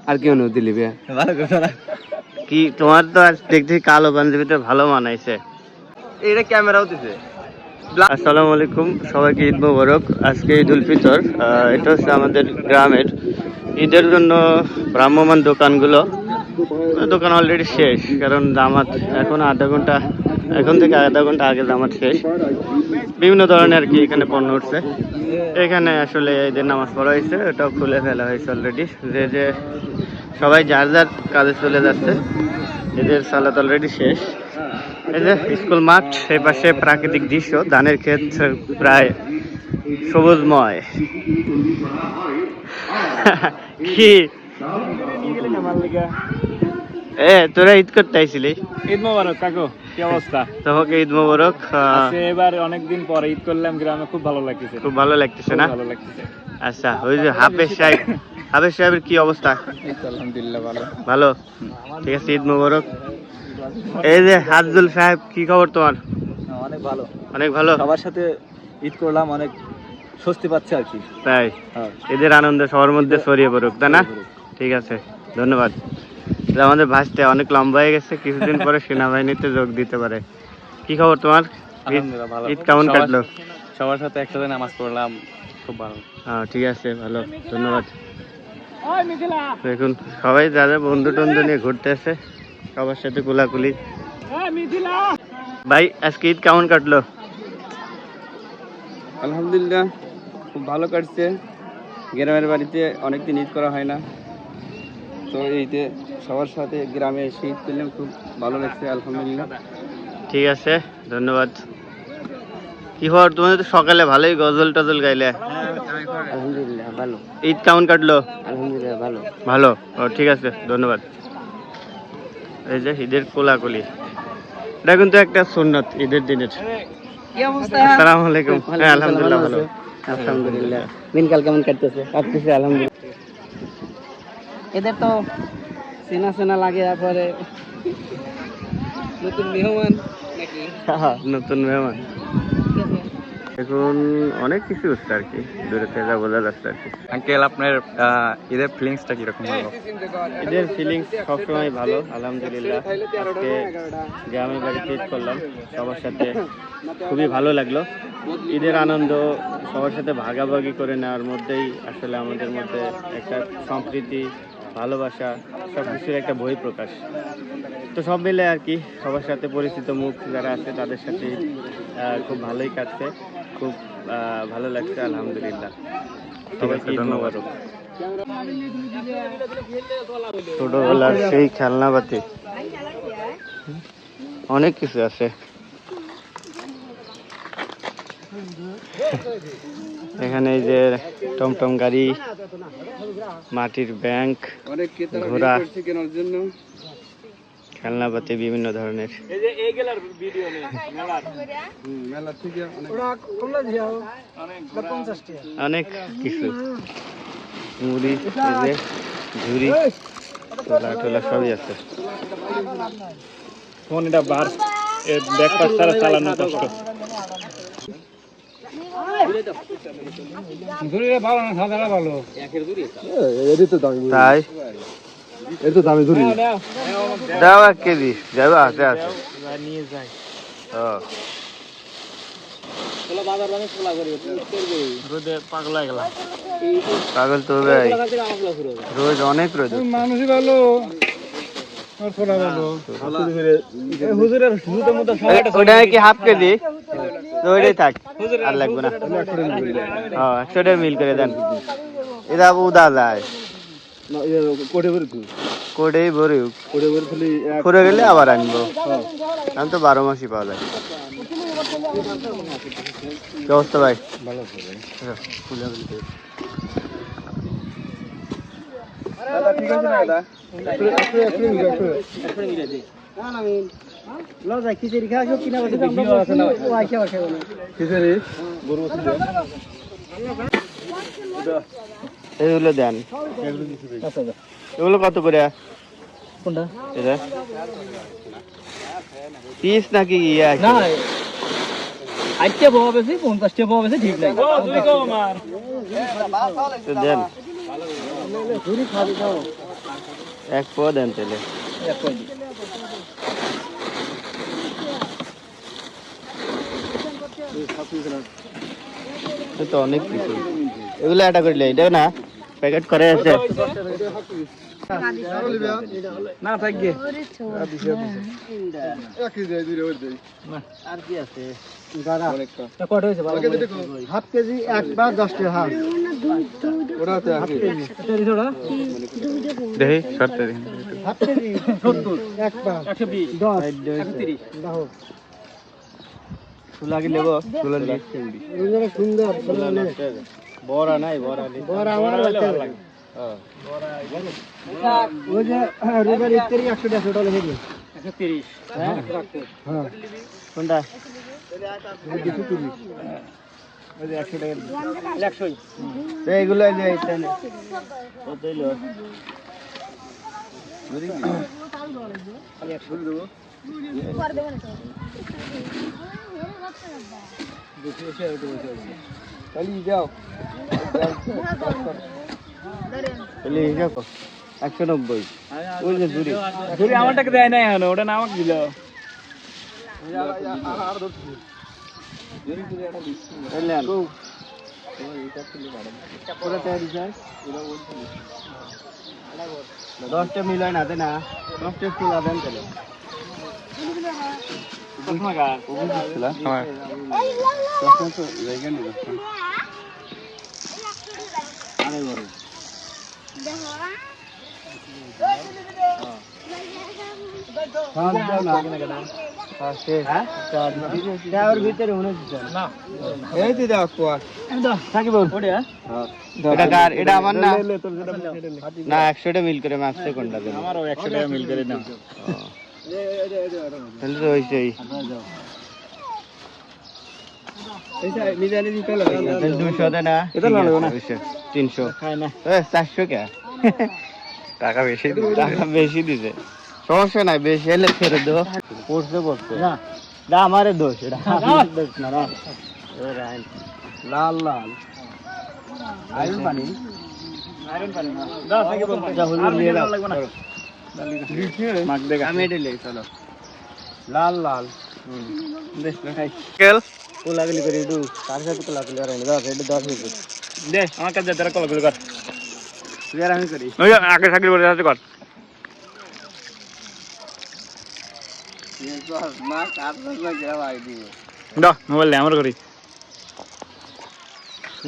আর কি অনুমতি নিবে? কি তোমার তো আজ দেখছি কালো পাঞ্জাবিটা ভালো মানাইছে। এটা ক্যামেরাও দিছে। আসসালামু আলাইকুম, সবাইকে ঈদ মোবারক। আজকে ঈদ উল ফিতর। এটা হচ্ছে আমাদের গ্রামের ঈদের জন্য ভ্রাম্যমান দোকান অলরেডি শেষ, কারণ জামাত এখন থেকে আধা ঘন্টা আগে জামাত শেষ। বিভিন্ন ধরনের আর কি এখানে পণ্য উঠছে। এখানে আসলে ঈদের নামাজ পড়া হয়েছে, ওটাও খুলে ফেলা হয়েছে অলরেডি। যে সবাই যার যার কাজে চলে যাচ্ছে। ঈদের সালাত অলরেডি শেষ। এই যে স্কুল মাঠ, সেই পাশে প্রাকৃতিক দৃশ্য, ধানের ক্ষেত প্রায় সবুজময়। কি তোরা ঈদ করতে আইছিলি? ঈদ মোবারক কাকু, কি অবস্থা? তোমাকে ঈদ মোবারক। এবার অনেকদিন পরে ঈদ করলাম গ্রামে, খুব ভালো লাগতেছে। খুব ভালো লাগতেছে না? ভালো লাগতেছে। আচ্ছা, ওই যে হাফেজ সাহেবের কি অবস্থা? আলহামদুলিল্লাহ ভালো। ভালো, ঠিক আছে, ঈদ মোবারক। এই যে হাজুল সাহেব, কি খবর তোমার? অনেক ভালো। অনেক ভালো। সবার সাথে ঈদ করলাম, অনেক স্বস্তি পাচ্ছে আর কি। তাই ঈদের আনন্দ সবার মধ্যে ছড়িয়ে পড়ুক, তাই না? ঠিক আছে, ধন্যবাদ। আমাদের ভাসতে অনেক লম্বা হয়ে গেছে, কিছুদিন পরে সেনাবাহিনীতে যোগ দিতে পারে। কি খবর তোমার? ঈদ কেমন কাটলো? সবার সাথে একসাথে নামাজ পড়লাম, খুব ভালো। ঠিক আছে, ভালো, ধন্যবাদ। দেখুন সবাই যারা বন্ধু টন্ধু নিয়ে ঘুরতে আসে, সবার সাথে কোলাকুলি। ভাই আজকে ঈদ কেমন কাটলো? আলহামদুলিল্লাহ খুব ভালো কাটছে। গ্রামের বাড়িতে অনেকদিন ঈদ করা হয় না, তো এইতে সবার সাথে গ্রামে এসে ঈদ করলাম, খুব ভালো লাগছে আলহামদুলিল্লাহ। ঠিক আছে, ধন্যবাদ। কি খবর তোমাদের? তো সকালে ভালোই গজল টজল গাইলে। আলহামদুলিল্লাহ ভালো। ঈদ কেমন কাটলো? আলহামদুলিল্লাহ ভালো। ভালো, ঠিক আছে, ধন্যবাদ। এই যে ঈদের কোলাকুলি, এটা কিন্তু একটা সুন্নাত ঈদের দিনের। কি অবস্থা? আসসালামু আলাইকুম। হ্যাঁ আলহামদুলিল্লাহ ভালো। আলহামদুলিল্লাহ। দিনকাল কেমন কাটতেছে? কাটতেছে আলহামদুলিল্লাহ। এদের তো চেনা লাগে, তারপরে নতুন মেহমান নাকি? নতুন মেহমান। এখন অনেক কিছু হচ্ছে আর কি, দূরে থেকে যা বোঝা যাচ্ছে আর কি। আঙ্কেল, আপনার ঈদের ফিলিংসটা কিরকম হলো? ঈদের ফিলিংস সবসময় ভালো, আলহামদুলিল্লাহ। আজকে গ্রামের বাড়িতে ঈদ করলাম সবার সাথে, খুবই ভালো লাগলো। ঈদের আনন্দ সবার সাথে ভাগাভাগি করে নেওয়ার মধ্যেই আসলে আমাদের মধ্যে একটা সম্প্রীতি, ভালোবাসা, সব কিছুর একটা বহিঃপ্রকাশ। তো সব মিলে আর কি সবার সাথে পরিচিত মুখ যারা আছে তাদের সাথে খুব ভালোই কাটছে, খুব ভালো লাগছে আলহামদুলিল্লাহ। সবাইকে ধন্যবাদ। ছোটবেলার সেই খেলনাপাতি অনেক কিছু আছে এখানে। এই যে টমটম গাড়ি, মাটির ব্যাংক, ঘোড়া, খেলনাপাতি বিভিন্ন ধরনের। অনেক কিছু, মুড়ি, ঝুড়ি, টোলা টোলা সবই আছে। ফোন এটা বার ব্যাকপাস ছাড়া চালানো কষ্ট। তাই দাও 1 কেজি যাবে, আছে আছে নিয়ে যাই। পাগল তো ভাই, রোজ অনেক রোজ। মানুষই ভালো, ওটা কি হাফ কেজি? তো ওইটাই থাক, আর লাগবে না। 100 টাকা মিল করে দেন। এটা উদা যায় কোটেই ভরে গেলে আবার আনবো। আমি তো 12 মাসই পাওয়া যায়। কি অবস্থা ভাই? ভালো আছে ভাই। ঠিক আছে না দাদা? খিচুড়ি খাওয়া সব কিনা এগুলো দেন। এগুলো কত করে? কোনটা? এটা পিস নাকি? না 8টা পাওয়া বেশি, 50টা পাওয়া বেশি, ঠিক নাই। দেন। ঝুড়ি খাবি খাও। এক পোয়া দেন তাহলে। এক পয়েন্ট এ তো অনেক কিছু, এগুলো এটা করলে এটা না প্যাকেট করে আছে। না থাকবে আর কি আছে? কটা হয়েছে হাফ কেজি একবার 10 টাকা হাফ দেখি শর্তে হাফ কেজি 70 একবার 120 10 130 দাও লাগি লেব তুলে নিয়ে সুন্দর বড়া নাই, বড়া নেই, বড় আমার লাগতে হ্যাঁ ওই যে রুবের ইত্যাদি 100 টাকা টোটাল হয়ে গেল 130 হ্যাঁ হ্যাঁ কোনটা? কিছু 30 ওই যে 100 টাকা 100 এইগুলো এই যে এটা নে কত হইলো? যাও তাহলে এই দেখো 190। ওই যে জুরি জুরি আমারটাকে দেয় না এখন, ওটা না আমাকে দিল দশটা মিলয় না দে না, 10টা তুলা দেন তাহলে। ভিতরে এই তো দেখ পোয়া এটা কার? এটা আমার না, না 100টা মিল করে মাছটা কোনটা দেন? আমারও 100 টাকা মিল করে দাও তাহলে তো ওইটাই মিজানি দিতে লাগে 200 দে না, এটা লাগবে না। 300 খায় না 400 কে টাকা বেশি, টাকা বেশি দিছে। সমস্যা নাই, বেশি হলে ছেড়ে দেবো। পড়ছে পড়ছে না না, আমারে দোষ এটা, আমার দোষ না না। লাল লাল আইরন পানি আয়রন পানি না দাও থাকি বলতে যা হলো নিয়ে নাও। লাগবে না মাগ দে আমি এটা লই চলো লাল লাল দেখ খাই কেল কোলাগুলি করে দু তার সাথে কোলাগুলি আর দাও এটা 10 মিনিট দে আমার কাছে যারা কোলাগুলি কর তুই আর আমি করি ওই আগে থাকি বলে যাচ্ছে কর না কাজ লাগে ভাই দিব দাও মোবাইল নে আমার করি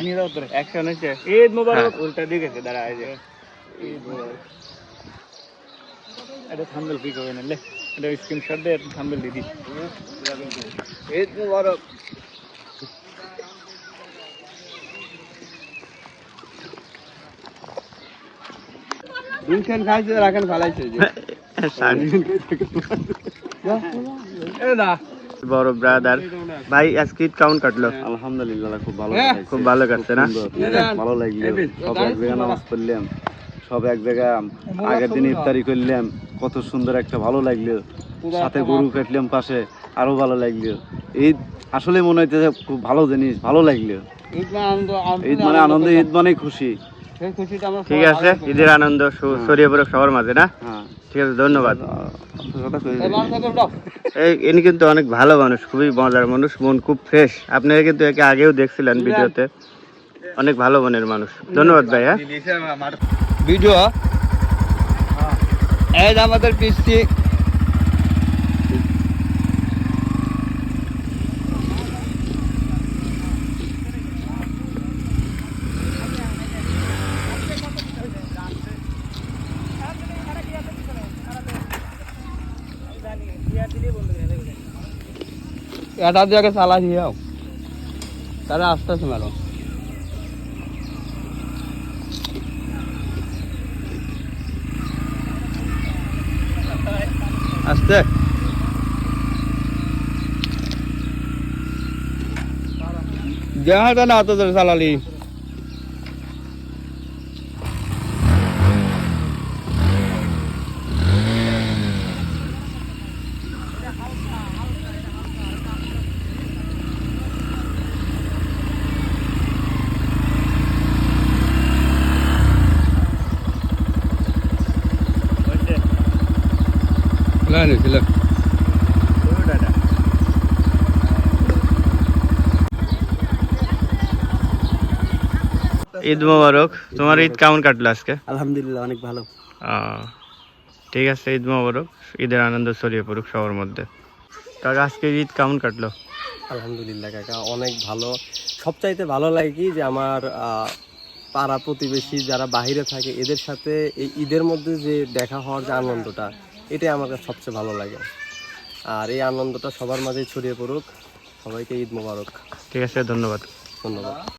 নিয়ে দাও তোরে অ্যাকশন হচ্ছে। ঈদ মোবারক উল্টা দিকে গেছে, দাঁড়া এই যে এটা থাম্বনেল পিক হবে না লে এটা স্ক্রিনশট দে থাম্বনেল দিদি ঈদ মুবারক দুইখান খাইছে রাখান ফালাইছে যে এ না বড় ব্রাদার ভাই আজকে ঈদ কেমন কাটলো? আলহামদুলিল্লাহ খুব ভালো হ্যাঁ। কাটছে। খুব ভালো কাটছে না? ভালো লাগলো, সব এক জায়গায় নামাজ পড়লাম, সব এক জায়গায় আগের দিন ইফতারি করলাম, কত সুন্দর একটা ভালো লাগলো, সাথে গরু কাটলাম পাশে, আরো ভালো লাগলো। ঈদ আসলে মনে হইতেছে খুব ভালো জিনিস, ভালো লাগলো। ঈদ মানে আনন্দ ঈদ মানে আনন্দ, ঈদ মানে খুশি। সেই খুশিটা আমরা ঠিক আছে, ঈদের আনন্দ ছড়িয়ে পড়ুক সবার মাঝে না? হ্যাঁ ঠিক আছে, ধন্যবাদ। এই মানুষ সাথে উঠাও ইনি কিন্তু অনেক ভালো মানুষ, খুবই মজার মানুষ, মন খুব ফ্রেশ। আপনারা কিন্তু একে আগেও দেখছিলেন ভিডিওতে, অনেক ভালো মনের মানুষ। ধন্যবাদ ভাই। হ্যাঁ ভিডিও এই যে আমাদের পিসি এটা দিয়ে চালা দিয়ে তারা আস্তে আস্তে মারো আস্তে দেখা না অত জোরে চালালি ঈদ মোবারক। তোমার ঈদ কেমন কাটলো আজকে? আলহামদুলিল্লাহ অনেক ভালো। ঠিক আছে, ঈদ মোবারক। ঈদের আনন্দ ছড়িয়ে পড়ুক সবার মধ্যে। কাকা, আজকে ঈদ কেমন কাটলো? আলহামদুলিল্লাহ কাকা, অনেক ভালো। সবচাইতে ভালো লাগে কি যে আমার পাড়া প্রতিবেশী যারা বাইরে থাকে এদের সাথে এই ঈদের মধ্যে যে দেখা হওয়ার যে আনন্দটা, এটাই আমার কাছে সবচেয়ে ভালো লাগে। আর এই আনন্দটা সবার মাঝে ছড়িয়ে পড়ুক। সবাইকে ঈদ মোবারক। ঠিক আছে, ধন্যবাদ। ধন্যবাদ।